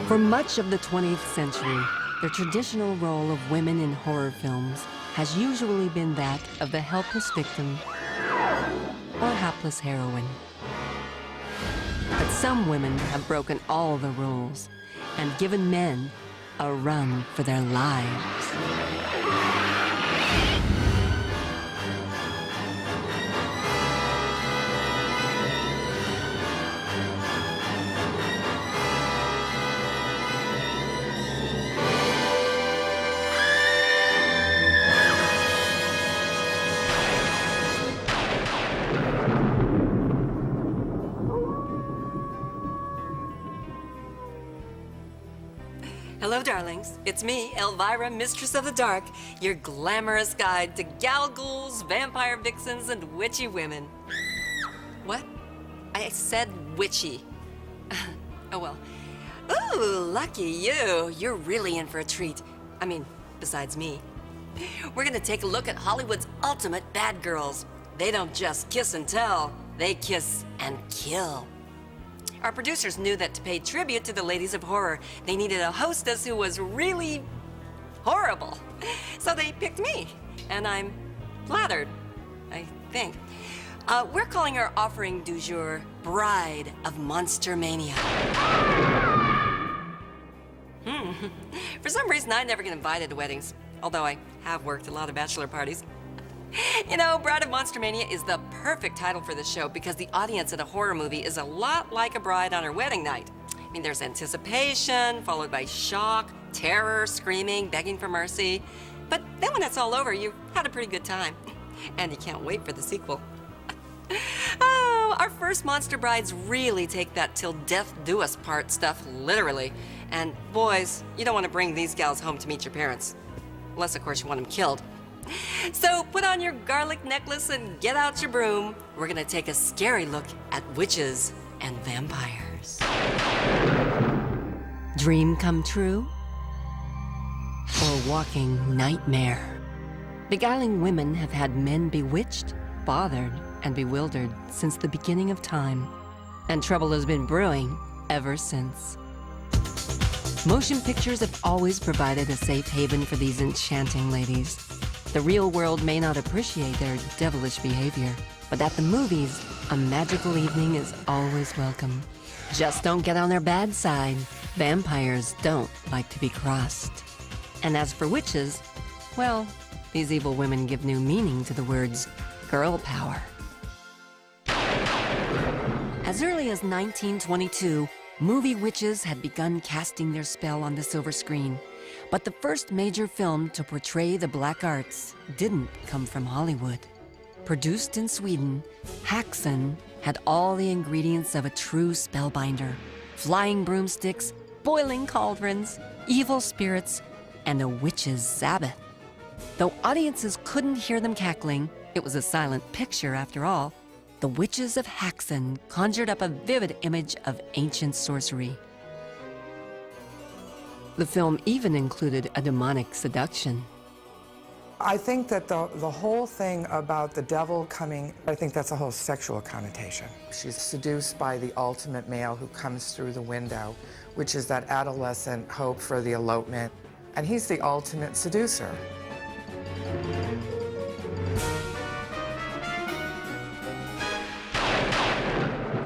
For much of the 20th century, the traditional role of women in horror films has usually been that of the helpless victim or hapless heroine. But some women have broken all the rules and given men a run for their lives. Hello, darlings. It's me, Elvira, Mistress of the Dark, your glamorous guide to gal ghouls, vampire vixens, and witchy women. What? I said witchy. Oh, well. Ooh, lucky you. You're really in for a treat. I mean, besides me. We're gonna take a look at Hollywood's ultimate bad girls. They don't just kiss and tell, they kiss and kill. Our producers knew that to pay tribute to the ladies of horror, they needed a hostess who was really horrible. So they picked me, and I'm flattered, I think. We're calling our offering du jour Bride of Monster Mania. For some reason, I never get invited to weddings, although I have worked a lot of bachelor parties. You know, Bride of Monster Mania is the perfect title for the show because the audience at a horror movie is a lot like a bride on her wedding night. I mean, there's anticipation, followed by shock, terror, screaming, begging for mercy. But then when it's all over, you had a pretty good time. And you can't wait for the sequel. Oh, our first monster brides really take that till death do us part stuff literally. And boys, you don't want to bring these gals home to meet your parents. Unless, of course, you want them killed. So put on your garlic necklace and get out your broom. We're gonna take a scary look at witches and vampires. Dream come true? Or walking nightmare? Beguiling women have had men bewitched, bothered, and bewildered since the beginning of time. And trouble has been brewing ever since. Motion pictures have always provided a safe haven for these enchanting ladies. The real world may not appreciate their devilish behavior, but at the movies, a magical evening is always welcome. Just don't get on their bad side. Vampires don't like to be crossed. And as for witches, well, these evil women give new meaning to the words girl power. As early as 1922, movie witches had begun casting their spell on the silver screen. But the first major film to portray the black arts didn't come from Hollywood. Produced in Sweden, Häxan had all the ingredients of a true spellbinder: flying broomsticks, boiling cauldrons, evil spirits, and a witch's Sabbath. Though audiences couldn't hear them cackling, it was a silent picture after all, the witches of Häxan conjured up a vivid image of ancient sorcery. The film even included a demonic seduction. I think that the whole thing about the devil coming, I think that's a whole sexual connotation. She's seduced by the ultimate male who comes through the window, which is that adolescent hope for the elopement. And he's the ultimate seducer.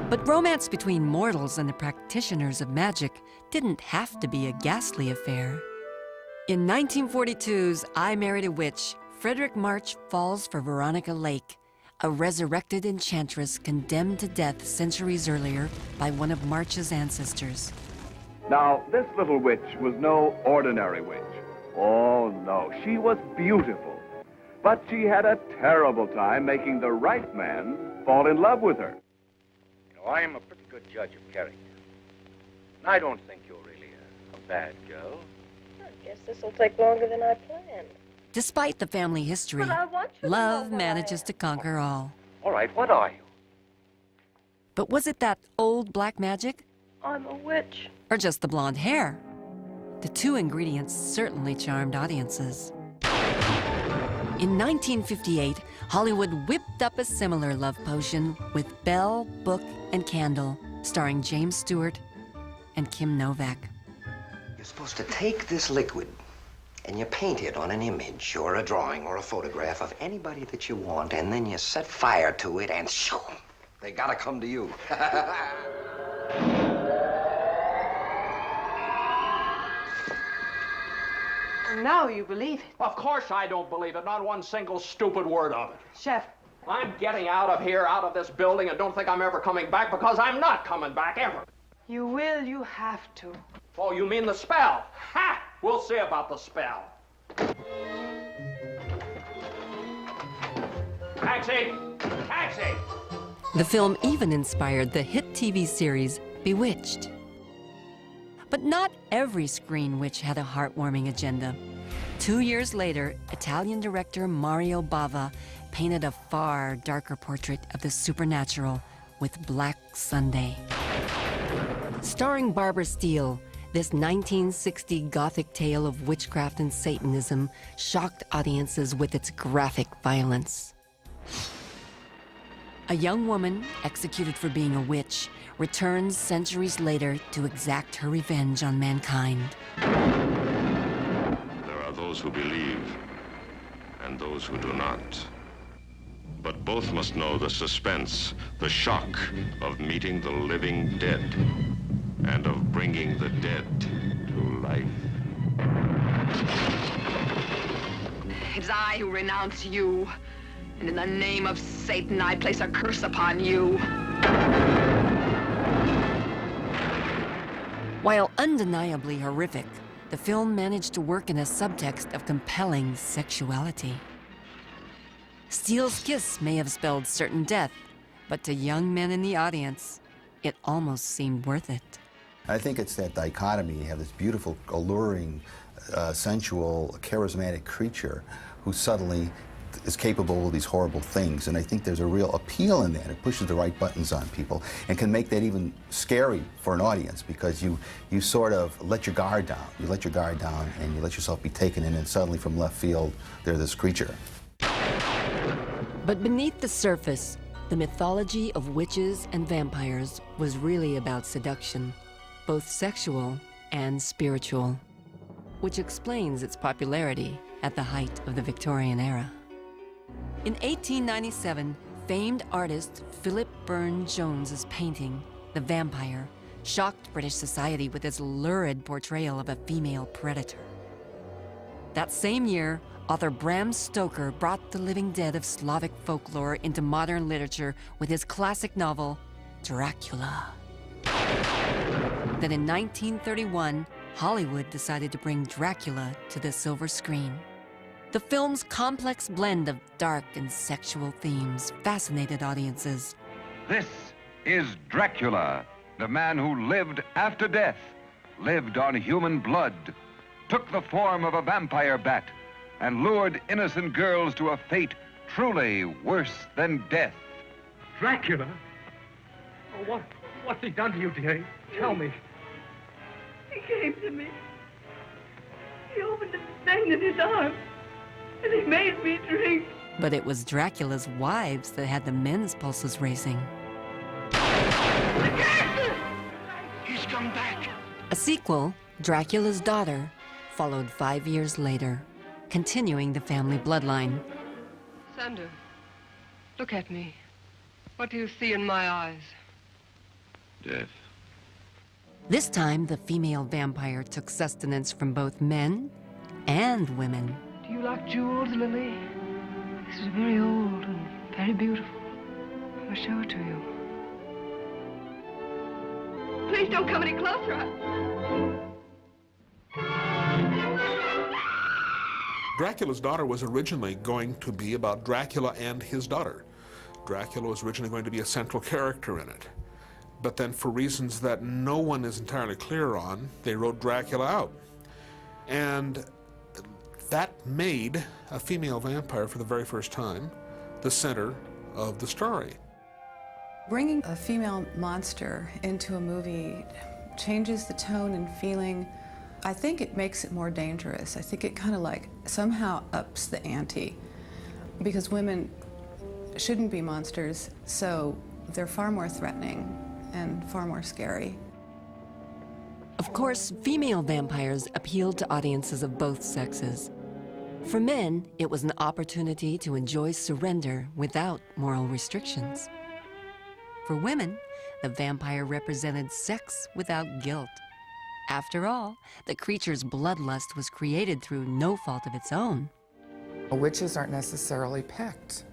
But romance between mortals and the practitioners of magic didn't have to be a ghastly affair. In 1942's I Married a Witch, Frederick March falls for Veronica Lake, a resurrected enchantress condemned to death centuries earlier by one of March's ancestors. Now, this little witch was no ordinary witch. Oh, no, she was beautiful. But she had a terrible time making the right man fall in love with her. I am a pretty good judge of character. I don't think you're really a bad girl. I guess this will take longer than I planned. Despite the family history, But I want you to love know what manages I am. to conquer all. All right, what are you? But was it that old black magic? I'm a witch. Or just the blonde hair? The two ingredients certainly charmed audiences. In 1958, Hollywood whipped up a similar love potion with Belle, Book, and Candle, starring James Stewart and Kim Novak. You're supposed to take this liquid and you paint it on an image or a drawing or a photograph of anybody that you want, and then you set fire to it and shoo, they gotta come to you. Now you believe it. Of course I don't believe it, not one single stupid word of it. Chef, I'm getting out of here, out of this building, and don't think I'm ever coming back, because I'm not coming back, ever. you will, you have to. Oh, you mean the spell? Ha! We'll see about the spell. Taxi! Taxi! The film even inspired the hit TV series Bewitched. But not every screen witch had a heartwarming agenda. 2 years later, Italian director Mario Bava painted a far darker portrait of the supernatural with Black Sunday. Starring Barbara Steele, this 1960 Gothic tale of witchcraft and Satanism shocked audiences with its graphic violence. A young woman, executed for being a witch, returns centuries later to exact her revenge on mankind. There are those who believe and those who do not. But both must know the suspense, the shock of meeting the living dead and of bringing the dead to life. It is I who renounce you, and in the name of Satan, I place a curse upon you. While undeniably horrific, the film managed to work in a subtext of compelling sexuality. Steele's kiss may have spelled certain death, but to young men in the audience, it almost seemed worth it. I think it's that dichotomy. You have this beautiful, alluring, sensual, charismatic creature who suddenly is capable of these horrible things, and I think there's a real appeal in that. It pushes the right buttons on people and can make that even scary for an audience, because you sort of let your guard down. You let your guard down and you let yourself be taken in, and suddenly from left field, there's this creature. But beneath the surface, the mythology of witches and vampires was really about seduction, both sexual and spiritual, which explains its popularity at the height of the Victorian era. In 1897, famed artist Philip Burne-Jones's painting, The Vampire, shocked British society with its lurid portrayal of a female predator. That same year, author Bram Stoker brought the living dead of Slavic folklore into modern literature with his classic novel, Dracula. Then in 1931, Hollywood decided to bring Dracula to the silver screen. The film's complex blend of dark and sexual themes fascinated audiences. This is Dracula, the man who lived after death, lived on human blood, took the form of a vampire bat, and lured innocent girls to a fate truly worse than death. Dracula? Oh, what's he done to you, dear? Tell me. He came to me. He opened the vein in his arm, and he made me drink. But it was Dracula's wives that had the men's pulses racing. He's come back. A sequel, Dracula's Daughter, followed 5 years later, continuing the family bloodline. Sander, look at me. What do you see in my eyes? Death. This time, the female vampire took sustenance from both men and women. Do you like jewels, Lily? This is very old and very beautiful. I will show it to you. Please don't come any closer. Dracula's Daughter was originally going to be about Dracula and his daughter. Dracula was originally going to be a central character in it. But then, for reasons that no one is entirely clear on, they wrote Dracula out. And that made a female vampire, for the very first time, the center of the story. Bringing a female monster into a movie changes the tone and feeling. I think it makes it more dangerous. I think it kind of like somehow ups the ante, because women shouldn't be monsters, so they're far more threatening and far more scary. Of course, female vampires appealed to audiences of both sexes. For men, it was an opportunity to enjoy surrender without moral restrictions. For women, the vampire represented sex without guilt. After all, the creature's bloodlust was created through no fault of its own. Witches aren't necessarily picked,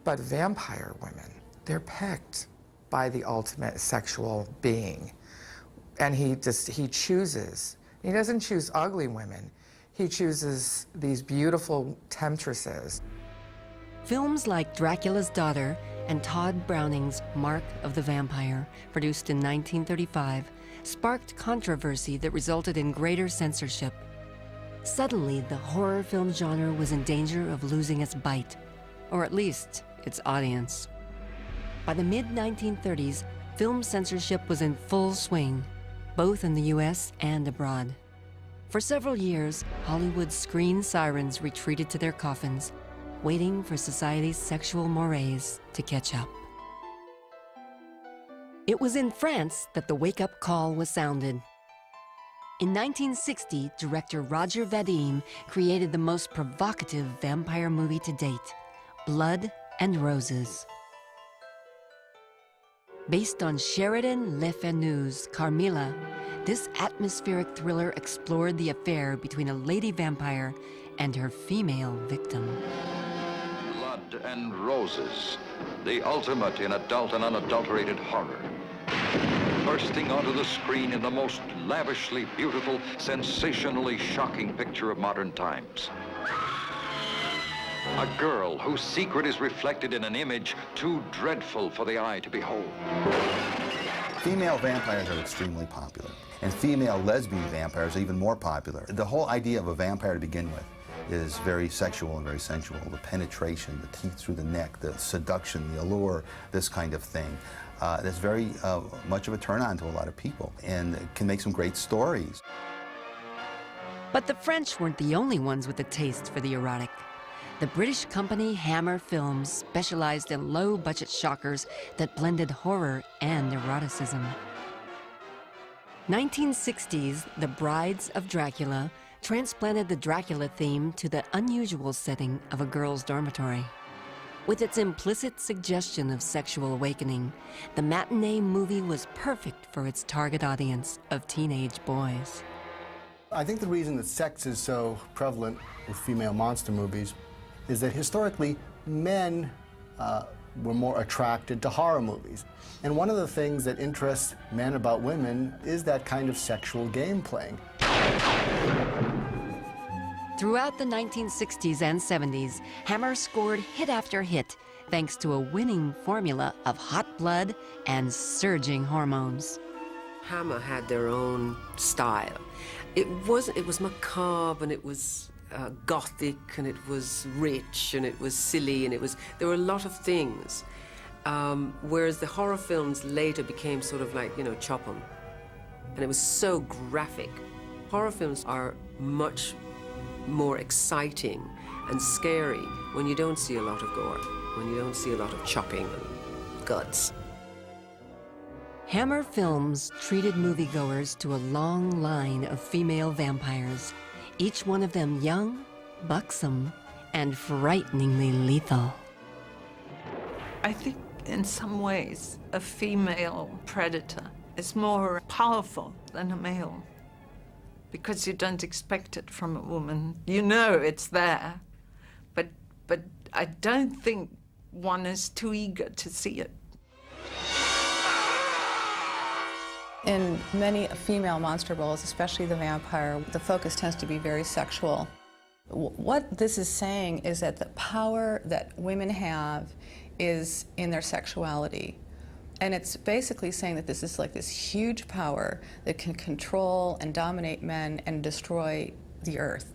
but vampire women, they're picked by the ultimate sexual being. And he chooses. He doesn't choose ugly women. He chooses these beautiful temptresses. Films like Dracula's Daughter and Todd Browning's Mark of the Vampire, produced in 1935, sparked controversy that resulted in greater censorship. Suddenly, the horror film genre was in danger of losing its bite, or at least its audience. By the mid-1930s, film censorship was in full swing, both in the US and abroad. For several years, Hollywood's screen sirens retreated to their coffins, waiting for society's sexual mores to catch up. It was in France that the wake-up call was sounded. In 1960, director Roger Vadim created the most provocative vampire movie to date, Blood and Roses. Based on Sheridan Le Fanu's Carmilla, this atmospheric thriller explored the affair between a lady vampire and her female victim. Blood and Roses, the ultimate in adult and unadulterated horror. Bursting onto the screen in the most lavishly beautiful, sensationally shocking picture of modern times. A girl whose secret is reflected in an image too dreadful for the eye to behold. Female vampires are extremely popular, and female lesbian vampires are even more popular. The whole idea of a vampire to begin with is very sexual and very sensual. The penetration, the teeth through the neck, the seduction, the allure, this kind of thing. That's very much of a turn-on to a lot of people, and it can make some great stories. But the French weren't the only ones with a taste for the erotic. The British company Hammer Films specialized in low-budget shockers that blended horror and eroticism. 1960s, The Brides of Dracula transplanted the Dracula theme to the unusual setting of a girl's dormitory. With its implicit suggestion of sexual awakening, the matinee movie was perfect for its target audience of teenage boys. I think the reason that sex is so prevalent with female monster movies is that historically men were more attracted to horror movies. And one of the things that interests men about women is that kind of sexual game playing. Throughout the 1960s and 70s, Hammer scored hit after hit thanks to a winning formula of hot blood and surging hormones. Hammer had their own style. It was macabre, and it was gothic, and it was rich, and it was silly, and there were a lot of things. Whereas the horror films later became sort of like, chop 'em. And it was so graphic. Horror films are much more exciting and scary when you don't see a lot of gore, when you don't see a lot of chopping and guts. Hammer Films treated moviegoers to a long line of female vampires, each one of them young, buxom, and frighteningly lethal. I think in some ways a female predator is more powerful than a male, because you don't expect it from a woman. You know it's there, but I don't think one is too eager to see it. In many female monster roles, especially the vampire, the focus tends to be very sexual. What this is saying is that the power that women have is in their sexuality. And it's basically saying that this is like this huge power that can control and dominate men and destroy the earth.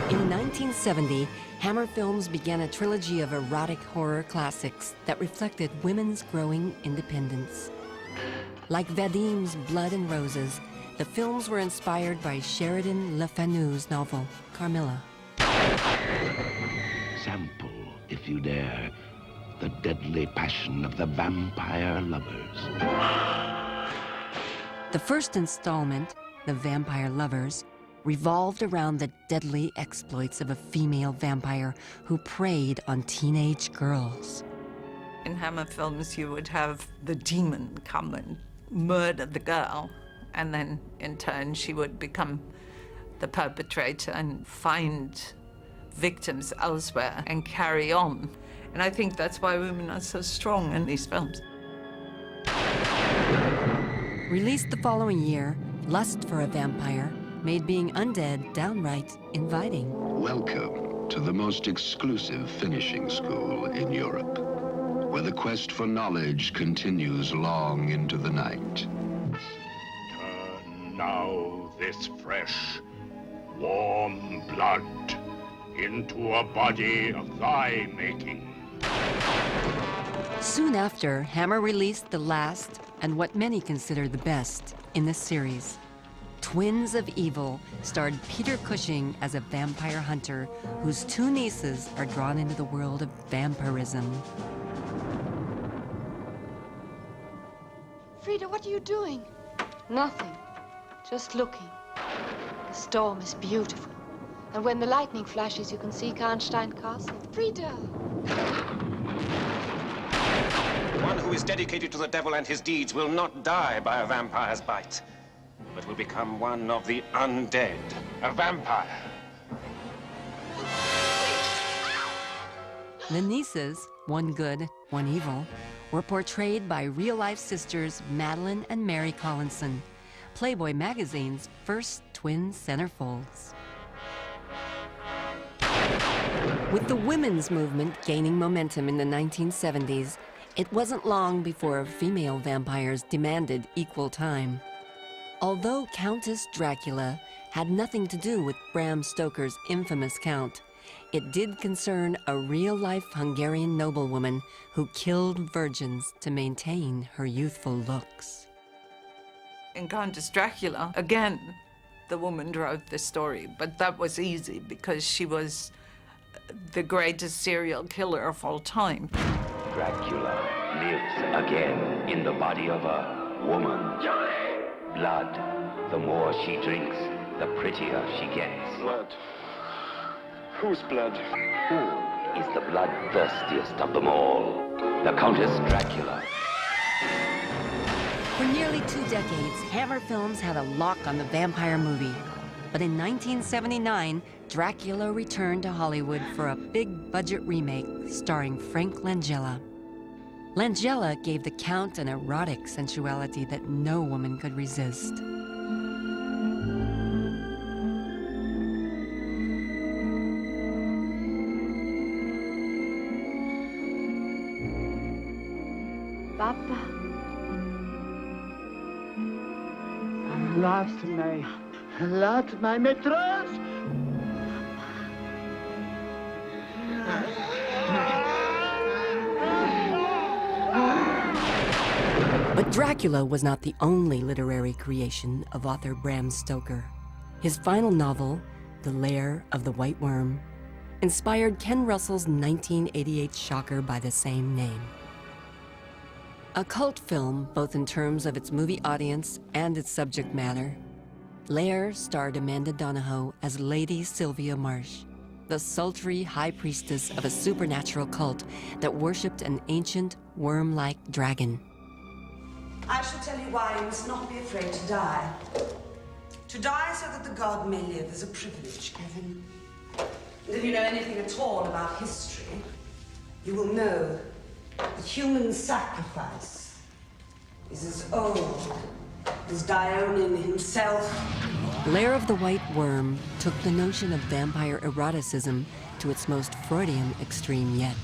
In 1970, Hammer Films began a trilogy of erotic horror classics that reflected women's growing independence. Like Vadim's Blood and Roses, the films were inspired by Sheridan Le Fanu's novel, Carmilla. Sample, if you dare, the deadly passion of the vampire lovers. The first installment, The Vampire Lovers, revolved around the deadly exploits of a female vampire who preyed on teenage girls. In Hammer films, you would have the demon come and murder the girl, and then in turn she would become the perpetrator and find victims elsewhere and carry on. And I think that's why women are so strong in these films. Released the following year, Lust for a Vampire made being undead downright inviting. Welcome to the most exclusive finishing school in Europe, where the quest for knowledge continues long into the night. Turn now this fresh, warm blood into a body of thy making. Soon after, Hammer released the last and what many consider the best in this series. Twins of Evil starred Peter Cushing as a vampire hunter whose two nieces are drawn into the world of vampirism. Frida, what are you doing? Nothing. Just looking. The storm is beautiful. And when the lightning flashes, you can see Karnstein Castle. Frida! One who is dedicated to the devil and his deeds will not die by a vampire's bite, but will become one of the undead. A vampire. The nieces, one good, one evil, were portrayed by real-life sisters Madeline and Mary Collinson, Playboy magazine's first twin centerfolds. With the women's movement gaining momentum in the 1970s, it wasn't long before female vampires demanded equal time. Although Countess Dracula had nothing to do with Bram Stoker's infamous Count, it did concern a real-life Hungarian noblewoman who killed virgins to maintain her youthful looks. In Countess Dracula, again, the woman wrote the story, but that was easy because she was the greatest serial killer of all time. Dracula lives again in the body of a woman. Blood. The more she drinks, the prettier she gets. Blood. Whose blood? Who is the bloodthirstiest of them all? The Countess Dracula. For nearly 2 decades, Hammer Films had a lock on the vampire movie. But in 1979, Dracula returned to Hollywood for a big-budget remake starring Frank Langella. Langella gave the Count an erotic sensuality that no woman could resist. Papa. Laat mij met rust. But Dracula was not the only literary creation of author Bram Stoker. His final novel, The Lair of the White Worm, inspired Ken Russell's 1988 shocker by the same name. A cult film, both in terms of its movie audience and its subject matter, Lair starred Amanda Donahoe as Lady Sylvia Marsh, the sultry high priestess of a supernatural cult that worshipped an ancient, worm-like dragon. I shall tell you why you must not be afraid to die. To die so that the god may live is a privilege given. And if you know anything at all about history, you will know that human sacrifice is as old as Dionin himself. Lair of the White Worm took the notion of vampire eroticism to its most Freudian extreme yet.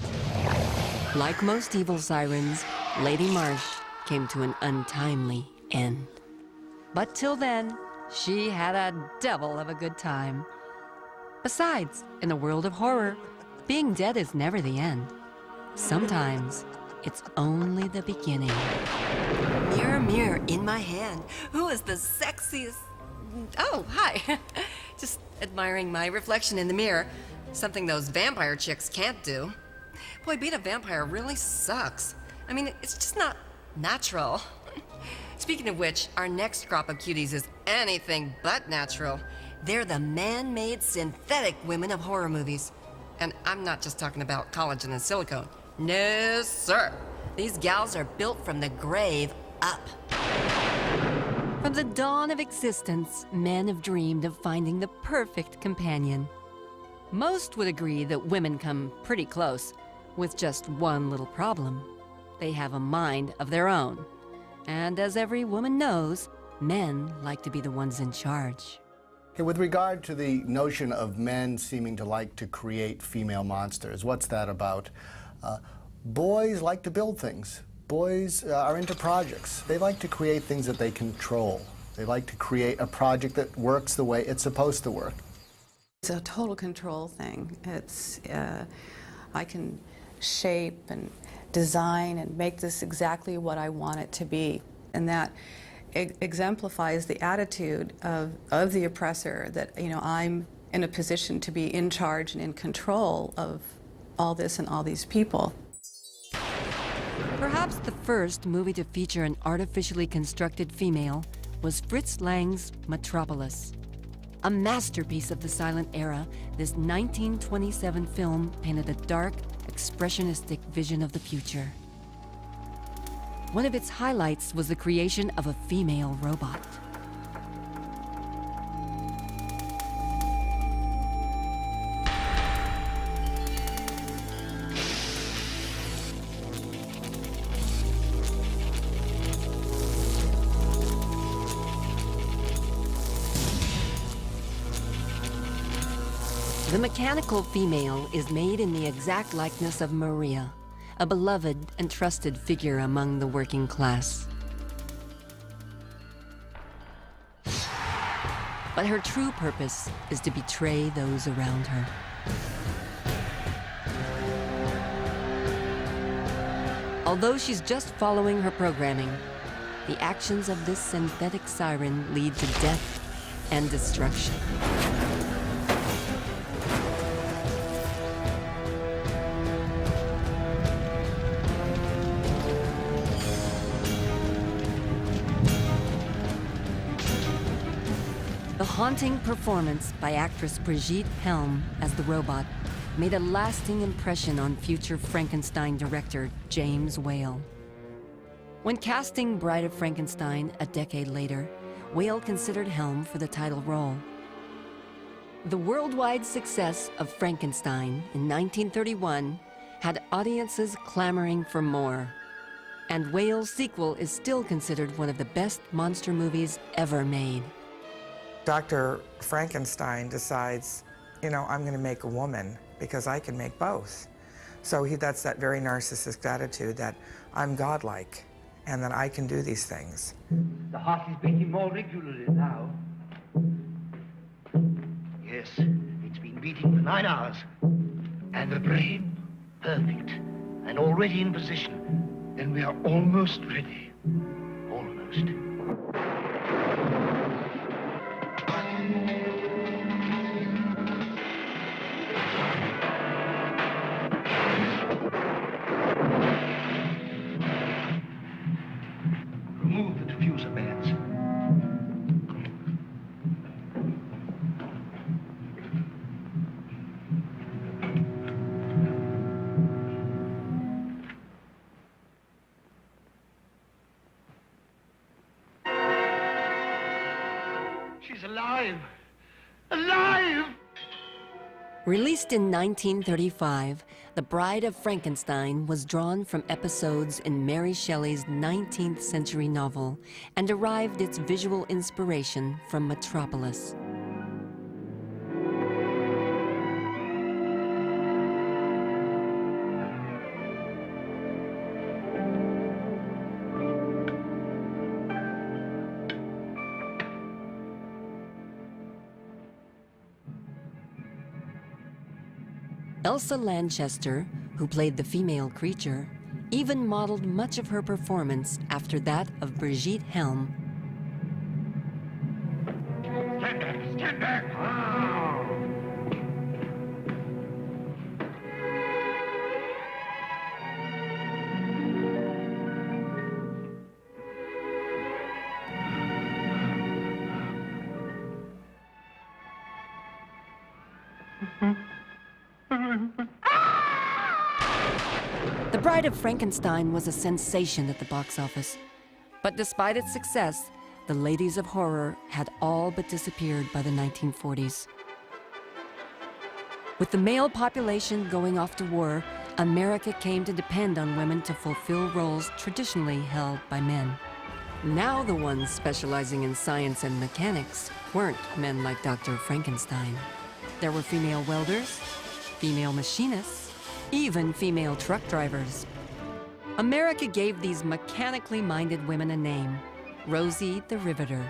Like most evil sirens, Lady Marsh came to an untimely end. But till then, she had a devil of a good time. Besides, in the world of horror, being dead is never the end. Sometimes, it's only the beginning. Mirror, mirror in my hand, who is the sexiest... Oh, hi. Just admiring my reflection in the mirror. Something those vampire chicks can't do. Boy, being a vampire really sucks. I mean, it's just not natural. Speaking of which, our next crop of cuties is anything but natural. They're the man-made synthetic women of horror movies. And I'm not just talking about collagen and silicone. No, sir. These gals are built from the grave up. From the dawn of existence, men have dreamed of finding the perfect companion. Most would agree that women come pretty close, with just one little problem. They have a mind of their own. And as every woman knows, men like to be the ones in charge. Okay, with regard to the notion of men seeming to like to create female monsters, what's that about? Boys like to build things. Boys are into projects. They like to create things that they control. They like to create a project that works the way it's supposed to work. It's a total control thing. It's, I can shape and design and make this exactly what I want it to be. And that exemplifies the attitude of the oppressor, that, you know, I'm in a position to be in charge and in control of all this and all these people. Perhaps the first movie to feature an artificially constructed female was Fritz Lang's Metropolis. A masterpiece of the silent era, this 1927 film painted a dark, expressionistic vision of the future. One of its highlights was the creation of a female robot. The mechanical female is made in the exact likeness of Maria, a beloved and trusted figure among the working class. But her true purpose is to betray those around her. Although she's just following her programming, the actions of this synthetic siren lead to death and destruction. The haunting performance by actress Brigitte Helm as the robot made a lasting impression on future Frankenstein director James Whale. When casting Bride of Frankenstein a decade later, Whale considered Helm for the title role. The worldwide success of Frankenstein in 1931 had audiences clamoring for more, and Whale's sequel is still considered one of the best monster movies ever made. Dr. Frankenstein decides, you know, I'm going to make a woman because I can make both. So that's that very narcissistic attitude that I'm godlike and that I can do these things. The heart is beating more regularly now. Yes, it's been beating for 9 hours. And the brain, perfect, and already in position. Then we are almost ready. Almost. Remove the diffuser bands. She's alive! Alive! Released in 1935, The Bride of Frankenstein was drawn from episodes in Mary Shelley's 19th century novel and derived its visual inspiration from Metropolis. Elsa Lanchester, who played the female creature, even modeled much of her performance after that of Brigitte Helm. Stand back! Stand back! The Bride of Frankenstein was a sensation at the box office. But despite its success, the ladies of horror had all but disappeared by the 1940s. With the male population going off to war, America came to depend on women to fulfill roles traditionally held by men. Now the ones specializing in science and mechanics weren't men like Dr. Frankenstein. There were female welders, female machinists, even female truck drivers. America gave these mechanically minded women a name, Rosie the Riveter.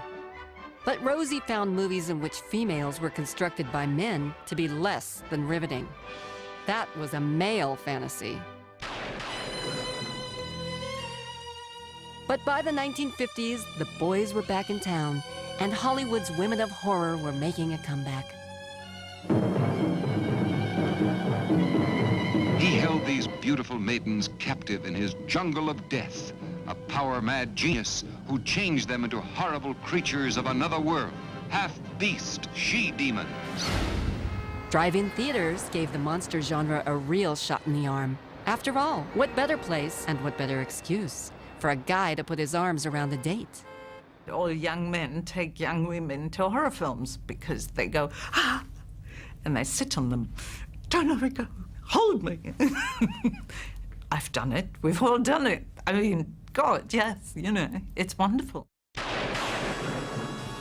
But Rosie found movies in which females were constructed by men to be less than riveting. That was a male fantasy. But by the 1950s, the boys were back in town, and Hollywood's women of horror were making a comeback. He held these beautiful maidens captive in his jungle of death, a power-mad genius who changed them into horrible creatures of another world, half-beast, she-demons. Drive-in theaters gave the monster genre a real shot in the arm. After all, what better place and what better excuse for a guy to put his arms around a date? All young men take young women to horror films because they go, ah, and they sit on them, turn over and go, hold me. I've done it. We've all done it. I mean, God, yes, you know, it's wonderful.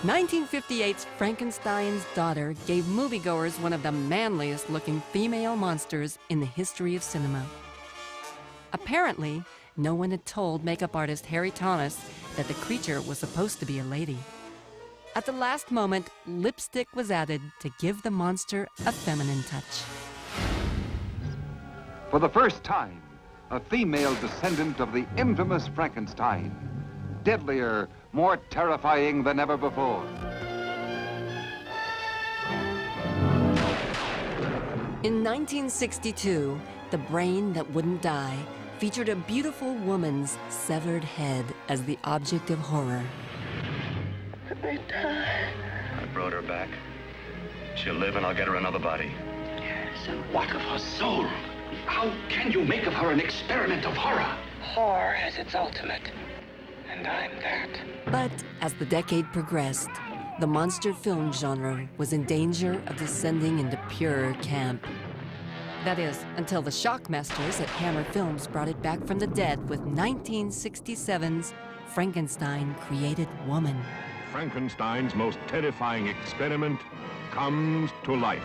1958's Frankenstein's Daughter gave moviegoers one of the manliest-looking female monsters in the history of cinema. Apparently, no one had told makeup artist Harry Thomas that the creature was supposed to be a lady. At the last moment, lipstick was added to give the monster a feminine touch. For the first time, a female descendant of the infamous Frankenstein. Deadlier, more terrifying than ever before. In 1962, The Brain That Wouldn't Die featured a beautiful woman's severed head as the object of horror. They die. I brought her back. She'll live and I'll get her another body. Yes, and what of her soul? How can you make of her an experiment of horror? Horror has its ultimate, and I'm that. But as the decade progressed, the monster film genre was in danger of descending into pure camp. That is, until the shockmasters at Hammer Films brought it back from the dead with 1967's Frankenstein Created Woman. Frankenstein's most terrifying experiment comes to life.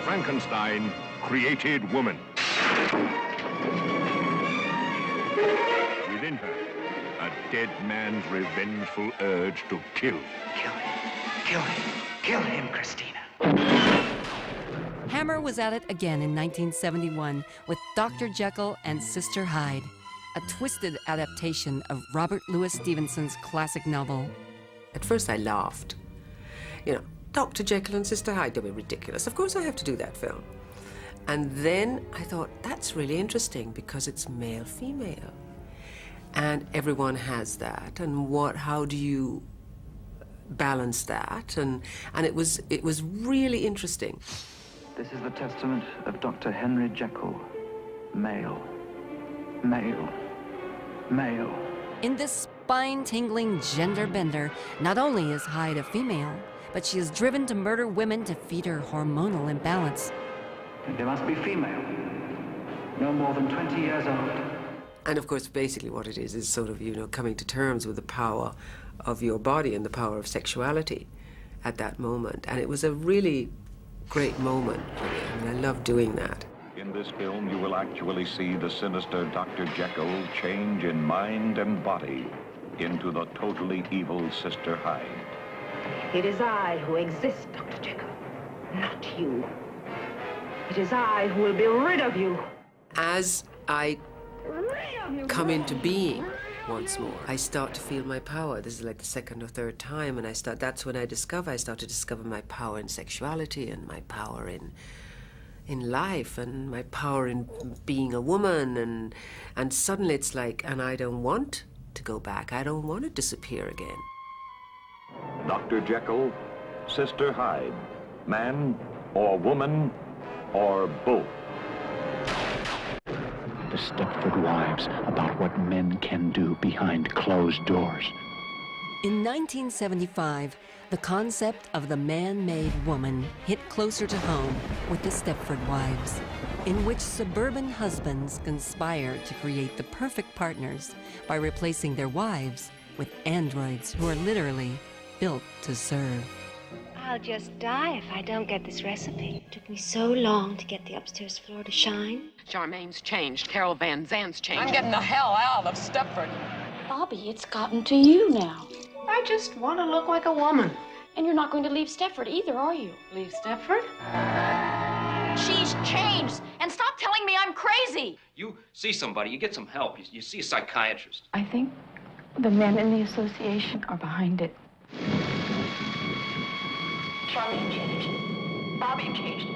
Frankenstein Created Woman. Within her, a dead man's revengeful urge to kill. Kill him. Kill him. Kill him, Christina. Hammer was at it again in 1971 with Dr. Jekyll and Sister Hyde, a twisted adaptation of Robert Louis Stevenson's classic novel. At first I laughed. You know, Dr. Jekyll and Sister Hyde, they were ridiculous. Of course I have to do that film. And then I thought, that's really interesting because it's male-female. And everyone has that. And how do you balance that? And it was really interesting. This is the testament of Dr. Henry Jekyll. Male. Male. Male. In this spine-tingling gender bender, not only is Hyde a female, but she is driven to murder women to feed her hormonal imbalance. They must be female. No more than 20 years old. And of course, basically what it is sort of, you know, coming to terms with the power of your body and the power of sexuality at that moment. And it was a really great moment for me. I mean, I love doing that. In this film, you will actually see the sinister Dr. Jekyll change in mind and body into the totally evil Sister Hyde. It is I who exist, Dr. Jekyll, not you. It is I who will be rid of you. As I come into being once more, I start to feel my power. This is like the second or third time, and that's when I start to discover my power in sexuality and my power in life and my power in being a woman, and suddenly it's like, and I don't want to go back. I don't want to disappear again. Dr. Jekyll, Sister Hyde, man or woman or both. The Stepford Wives, about what men can do behind closed doors. In 1975, the concept of the man-made woman hit closer to home with the Stepford Wives, in which suburban husbands conspire to create the perfect partners by replacing their wives with androids who are literally built to serve. I'll just die if I don't get this recipe. It took me so long to get the upstairs floor to shine. Charmaine's changed. Carol Van Zant's changed. I'm getting the hell out of Stepford. Bobby, it's gotten to you now. I just want to look like a woman. And you're not going to leave Stepford either, are you? Leave Stepford? She's changed. And stop telling me I'm crazy. You see somebody, you get some help. You see a psychiatrist. I think the men in the association are behind it. Charmaine changed. Bobby changed.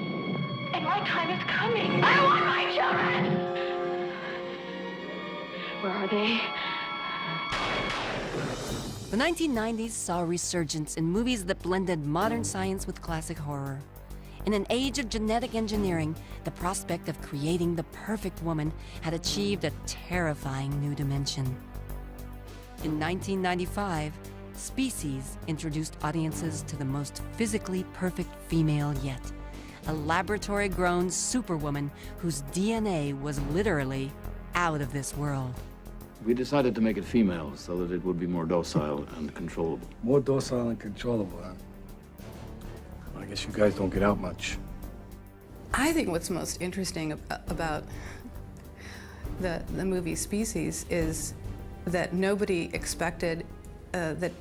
And my time is coming. I want my children! Where are they? The 1990s saw a resurgence in movies that blended modern science with classic horror. In an age of genetic engineering, the prospect of creating the perfect woman had achieved a terrifying new dimension. In 1995, Species introduced audiences to the most physically perfect female yet, a laboratory-grown superwoman whose DNA was literally out of this world. We decided to make it female so that it would be more docile and controllable. More docile and controllable, huh? I guess you guys don't get out much. I think what's most interesting about the movie Species is that nobody expected that,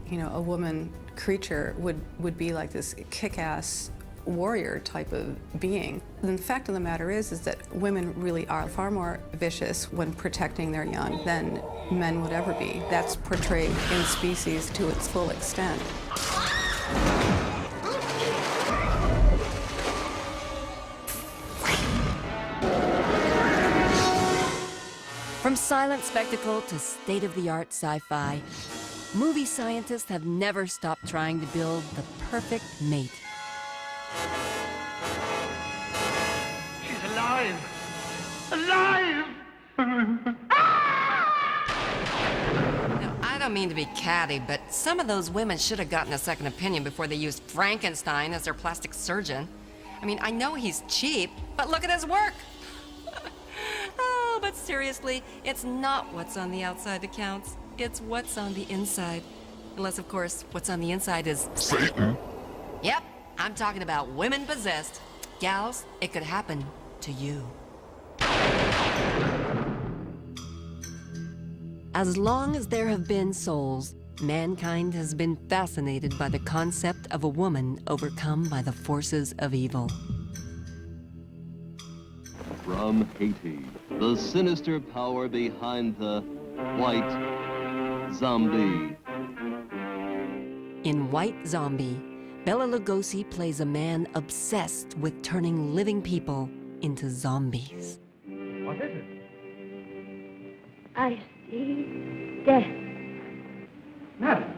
you know, a woman creature would be like this kick-ass warrior type of being. And the fact of the matter is that women really are far more vicious when protecting their young than men would ever be. That's portrayed in Species to its full extent. From silent spectacle to state-of-the-art sci-fi, movie scientists have never stopped trying to build the perfect mate. She's alive! Alive! Now, I don't mean to be catty, but some of those women should have gotten a second opinion before they used Frankenstein as their plastic surgeon. I mean, I know he's cheap, but look at his work! Oh, but seriously, it's not what's on the outside that counts. It's what's on the inside. Unless, of course, what's on the inside is Satan. Yep, I'm talking about women possessed. Gals, it could happen to you. As long as there have been souls, mankind has been fascinated by the concept of a woman overcome by the forces of evil. From Haiti, the sinister power behind the White Zombie. In White Zombie, Bela Lugosi plays a man obsessed with turning living people into zombies. What is it? I see death. Madam.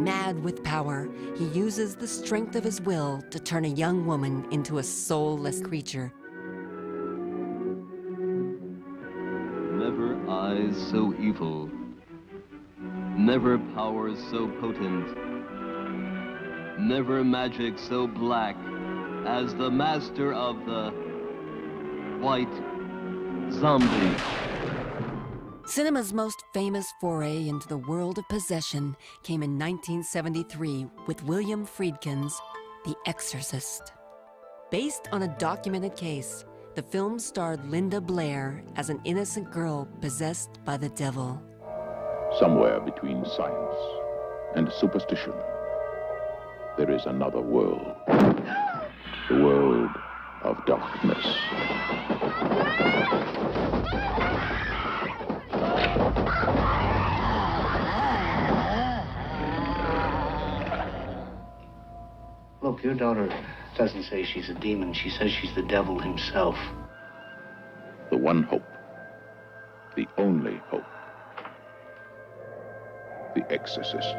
Mad with power, he uses the strength of his will to turn a young woman into a soulless creature. Never eyes so evil, never powers so potent, never magic so black as the master of the White Zombie. Cinema's most famous foray into the world of possession came in 1973 with William Friedkin's The Exorcist. Based on a documented case, the film starred Linda Blair as an innocent girl possessed by the devil. Somewhere between science and superstition, there is another world. The world of darkness. Look, your daughter doesn't say she's a demon. She says she's the devil himself. The one hope the only hope. The Exorcist.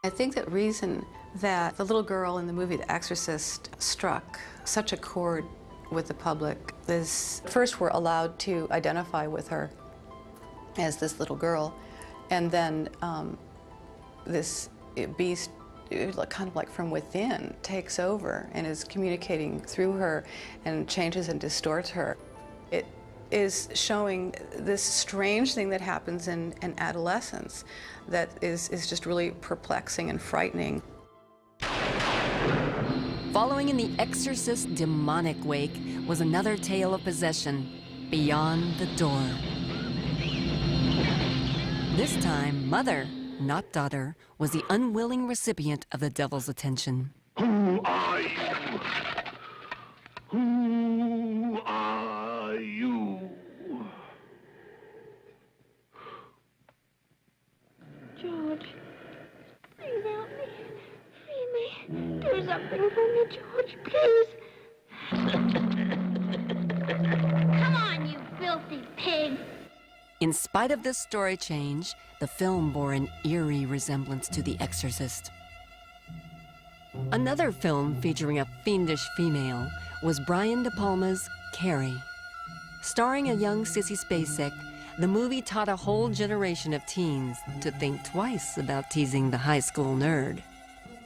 I think the reason that the little girl in the movie The Exorcist struck such a chord with the public is, first we're allowed to identify with her as this little girl, and then this beast, kind of like from within, takes over and is communicating through her and changes and distorts her. It is showing this strange thing that happens in adolescence that is just really perplexing and frightening. Following in The Exorcist's demonic wake was another tale of possession, Beyond the Door. This time, mother, not daughter, was the unwilling recipient of the devil's attention. Who are you? Who are you? George, please help me. Free me. Do something for me, George, please. Come on, you filthy pig. In spite of this story change, the film bore an eerie resemblance to The Exorcist. Another film featuring a fiendish female was Brian De Palma's Carrie. Starring a young Sissy Spacek, the movie taught a whole generation of teens to think twice about teasing the high school nerd.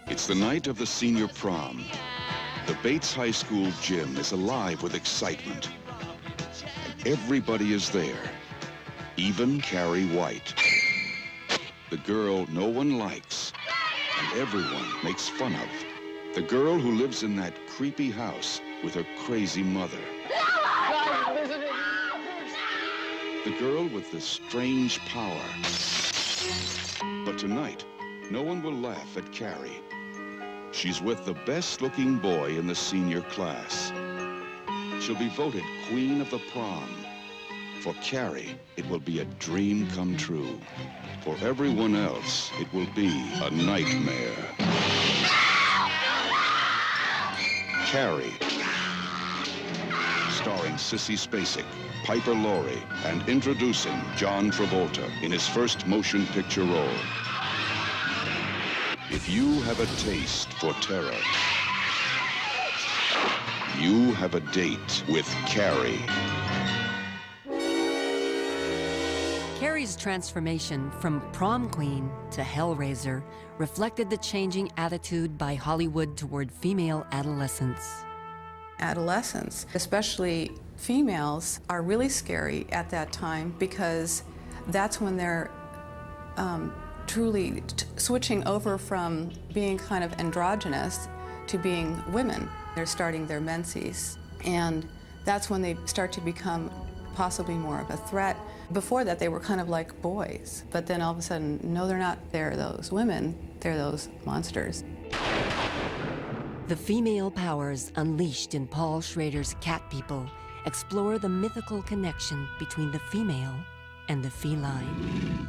It's the night of the senior prom. The Bates High School gym is alive with excitement. And everybody is there, even Carrie White. The girl no one likes and everyone makes fun of. The girl who lives in that creepy house with her crazy mother. The girl with the strange power. But tonight, no one will laugh at Carrie. She's with the best-looking boy in the senior class. She'll be voted queen of the prom. For Carrie, it will be a dream come true. For everyone else, it will be a nightmare. Carrie, starring Sissy Spacek, Piper Laurie, and introducing John Travolta in his first motion picture role. If you have a taste for terror, you have a date with Carrie. Carrie's transformation from prom queen to Hellraiser reflected the changing attitude by Hollywood toward female adolescents. Adolescents, especially females, are really scary at that time because that's when they're truly switching over from being kind of androgynous to being women. They're starting their menses, and that's when they start to become possibly more of a threat. Before that, they were kind of like boys, but then all of a sudden, no, they're not. They're those women. They're those monsters. The female powers unleashed in Paul Schrader's Cat People explore the mythical connection between the female and the feline.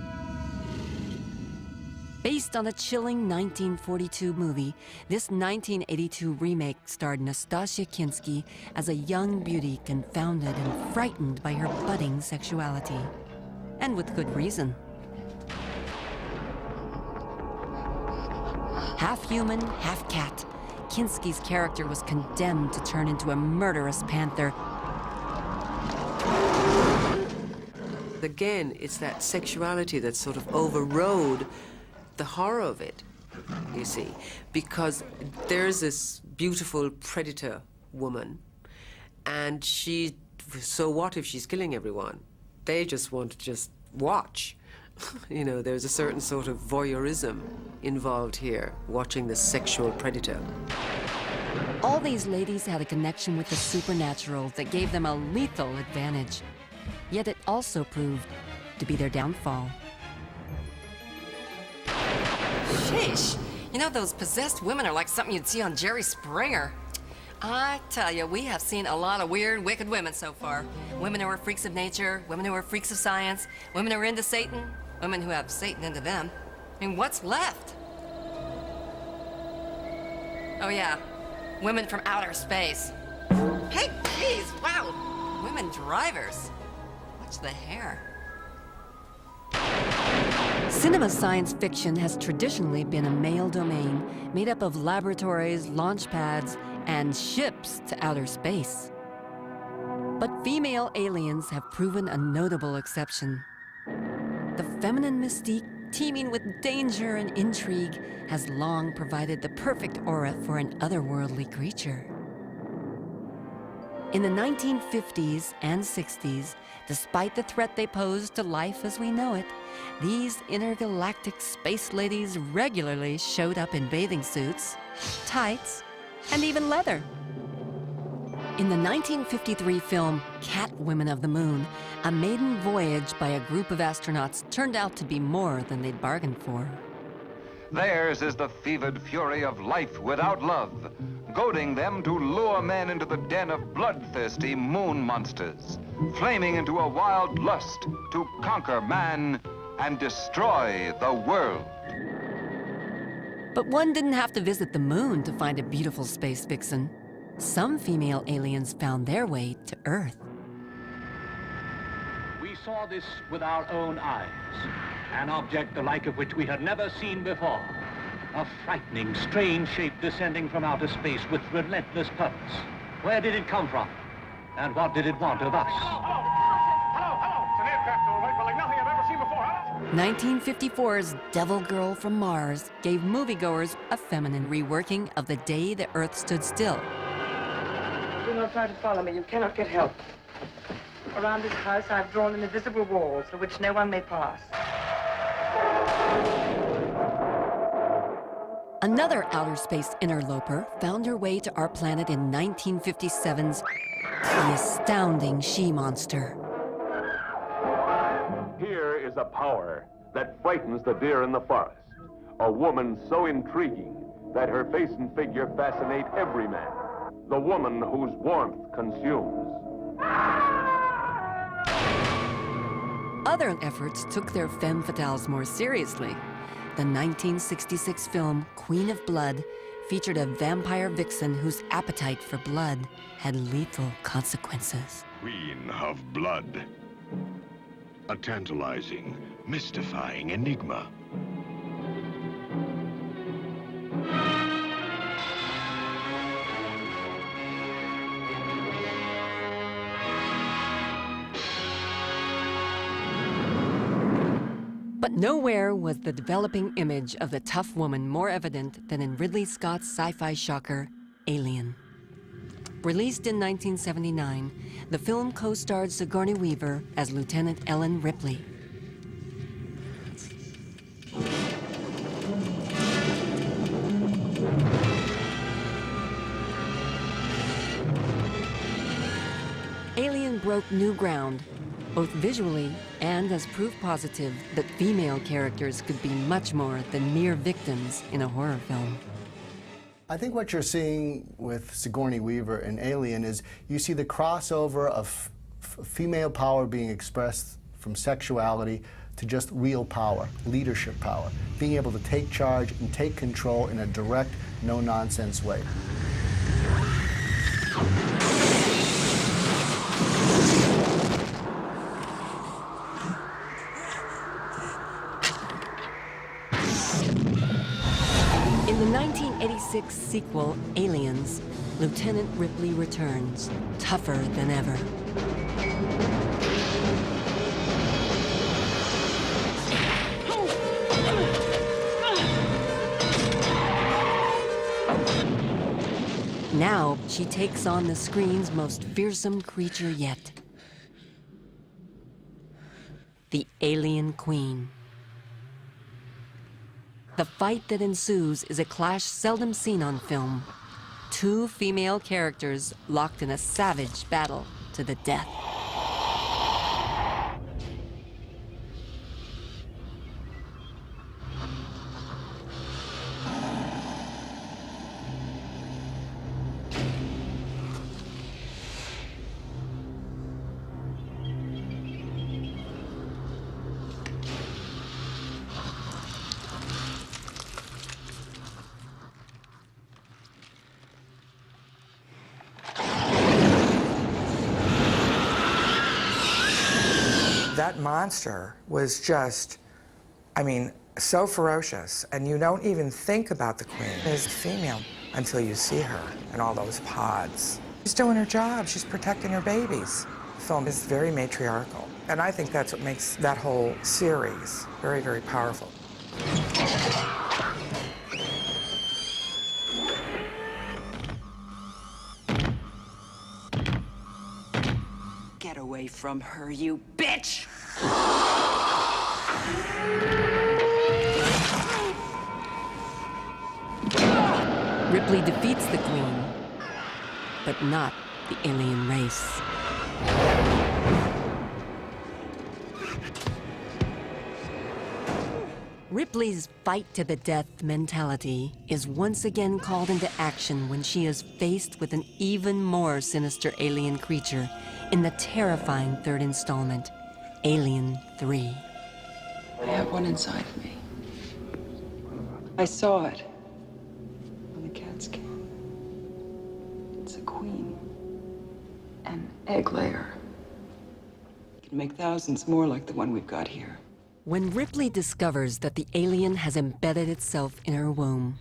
Based on a chilling 1942 movie, this 1982 remake starred Nastasia Kinski as a young beauty confounded and frightened by her budding sexuality. And with good reason. Half human, half cat, Kinski's character was condemned to turn into a murderous panther. Again, it's that sexuality that sort of overrode the horror of it, you see, because there's this beautiful predator woman, and so what if she's killing everyone? They just want to just watch. You know, there's a certain sort of voyeurism involved here, watching the sexual predator. All these ladies had a connection with the supernatural that gave them a lethal advantage. Yet it also proved to be their downfall. Sheesh. You know, those possessed women are like something you'd see on Jerry Springer. I tell you, we have seen a lot of weird, wicked women so far. Women who are freaks of nature, women who are freaks of science, women who are into Satan, women who have Satan into them. I mean, what's left? Oh yeah, women from outer space. Hey, geez, wow, women drivers. Watch the hair. Cinema science fiction has traditionally been a male domain made up of laboratories, launch pads, and ships to outer space. But female aliens have proven a notable exception. The feminine mystique, teeming with danger and intrigue, has long provided the perfect aura for an otherworldly creature. In the 1950s and 60s, despite the threat they posed to life as we know it, these intergalactic space ladies regularly showed up in bathing suits, tights, and even leather. In the 1953 film Catwomen of the Moon, a maiden voyage by a group of astronauts turned out to be more than they'd bargained for. Theirs is the fevered fury of life without love, goading them to lure men into the den of bloodthirsty moon monsters, flaming into a wild lust to conquer man and destroy the world. But one didn't have to visit the moon to find a beautiful space vixen. Some female aliens found their way to Earth. We saw this with our own eyes. An object the like of which we had never seen before. A frightening, strange shape descending from outer space with relentless purpose. Where did it come from? And what did it want of us? Hello! It's an aircraft, all right, but like nothing I've ever seen before. 1954's Devil Girl from Mars gave moviegoers a feminine reworking of the day the Earth stood still. Do not try to follow me. You cannot get help. Around this house, I've drawn an invisible wall through which no one may pass. Another outer space interloper found her way to our planet in 1957's The Astounding She-Monster. Here is a power that frightens the deer in the forest. A woman so intriguing that her face and figure fascinate every man. The woman whose warmth consumes. Other efforts took their femme fatales more seriously. The 1966 film Queen of Blood featured a vampire vixen whose appetite for blood had lethal consequences. Queen of Blood. A tantalizing, mystifying enigma. But nowhere was the developing image of the tough woman more evident than in Ridley Scott's sci-fi shocker, Alien. Released in 1979, the film co-starred Sigourney Weaver as Lieutenant Ellen Ripley. Alien broke new ground, both visually and as proof positive that female characters could be much more than mere victims in a horror film. I think what you're seeing with Sigourney Weaver in Alien is you see the crossover of female power being expressed from sexuality to just real power, leadership power, being able to take charge and take control in a direct, no-nonsense way. In the 1986 sequel, Aliens, Lieutenant Ripley returns, tougher than ever. Now, she takes on the screen's most fearsome creature yet. The Alien Queen. The fight that ensues is a clash seldom seen on film. Two female characters locked in a savage battle to the death. That monster was just, I mean, so ferocious, and you don't even think about the queen as female until you see her in all those pods. She's doing her job. She's protecting her babies. The film is very matriarchal, and I think that's what makes that whole series very, very powerful. Get away from her, you bitch! Ripley defeats the Queen, but not the alien race. Ripley's fight-to-the-death mentality is once again called into action when she is faced with an even more sinister alien creature in the terrifying third installment, Alien 3. I have one inside me. I saw it on the CAT scan. It's a queen. An egg layer. It can make thousands more like the one we've got here. When Ripley discovers that the alien has embedded itself in her womb,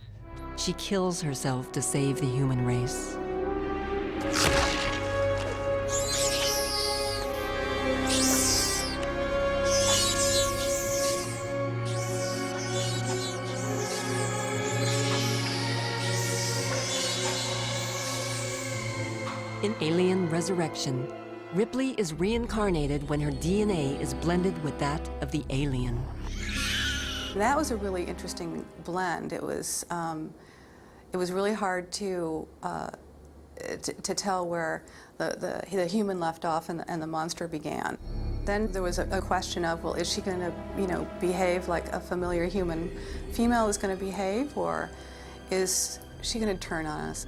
she kills herself to save the human race. In Alien Resurrection, Ripley is reincarnated when her DNA is blended with that of the alien. That was a really interesting blend. It was really hard to tell where the human left off and the monster began. Then there was a question of, well, is she going to, behave like a familiar human female is going to behave, or is she going to turn on us?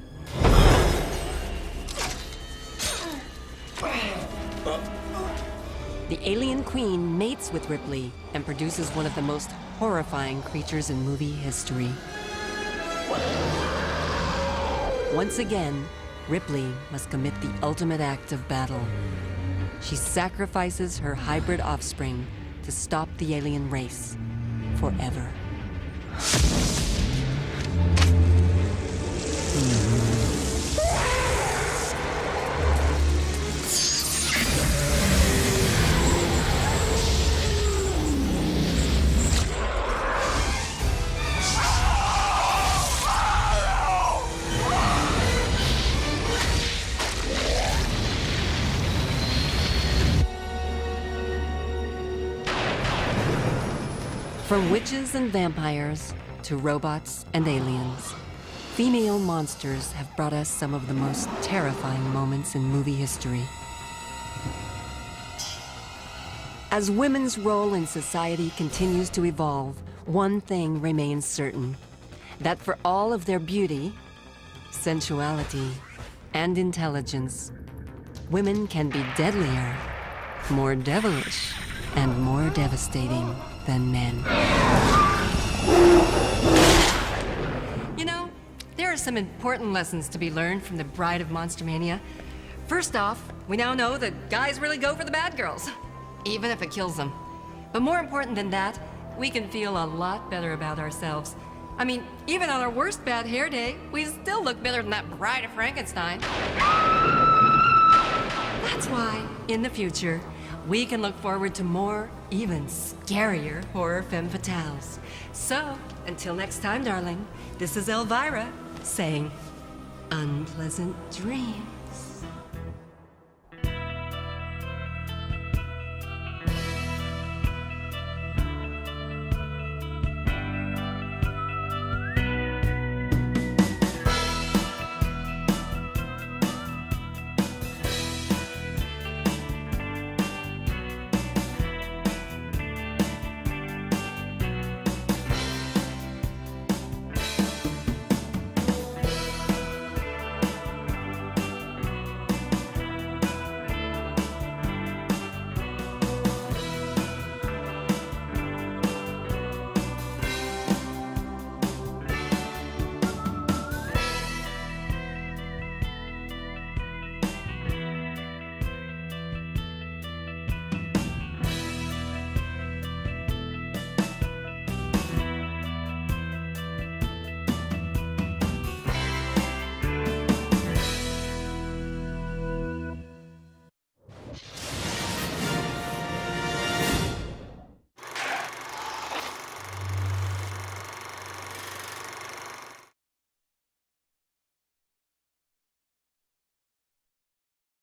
The alien queen mates with Ripley and produces one of the most horrifying creatures in movie history. Once again, Ripley must commit the ultimate act of battle. She sacrifices her hybrid offspring to stop the alien race forever. From witches and vampires to robots and aliens, female monsters have brought us some of the most terrifying moments in movie history. As women's role in society continues to evolve, one thing remains certain: that for all of their beauty, sensuality, and intelligence, women can be deadlier, more devilish, and more devastating than men. You know, there are some important lessons to be learned from the Bride of Monster Mania. First off, we now know that guys really go for the bad girls, even if it kills them. But more important than that, we can feel a lot better about ourselves. I mean, even on our worst bad hair day, we still look better than that Bride of Frankenstein. That's why, in the future, we can look forward to more, even scarier horror femme fatales. So, until next time, darling, this is Elvira saying, unpleasant dreams.